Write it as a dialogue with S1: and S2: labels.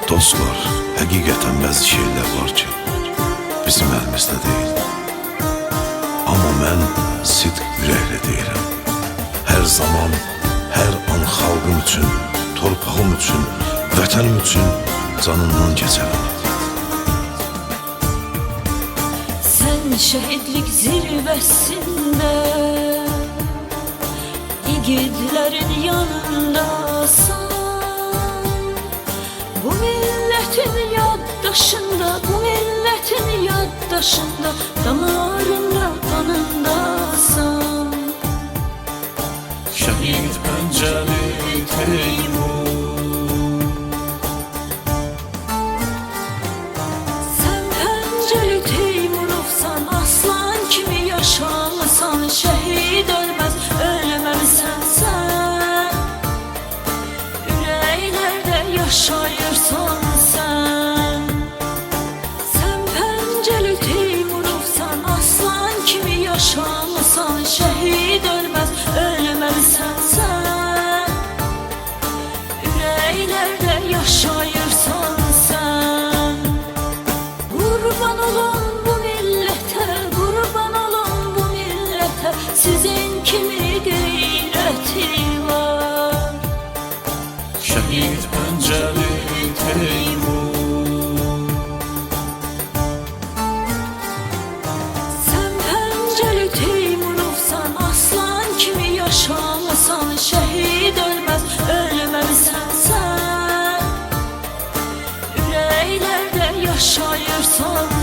S1: Dostlar, həqiqətən bəzi şeylər var ki, bizim əlimizdə deyil. Amma mən sidq ürəklə deyirəm. Hər zaman, hər an xalqım üçün, torpağım üçün, vətənim üçün canından keçərəm.
S2: Sən şəhidlik zirvəsində, igidlərin yanındasan. Bu milletin yaddaşında, bu milletin yaddaşında, damarında, kanındasan.
S3: Şəhid Pəncəli Teymur,
S2: Sən Pəncəli Teymurovsan, aslan kimi yaşamısan. Şəhid ölməz, ölməlisən sən. Ürəklərdə yaşayırsan sən. Sən Pəncəli Teymurovsan, aslan kimi yaşamısan. Şəhid ölməz, ölməlisən sən. Ürəklərdə yaşayırsan sən. Qurban olun bu millətə, qurban olun bu millətə. Sizin kimi qeyrəti var.
S3: Şəhid Pəncəli Teymur,
S2: Sən Pəncəli Teymurovsan, aslan kimi yaşamısan. Şəhid ölməz, ölməlisən sən. Ürəklərdə yaşayırsan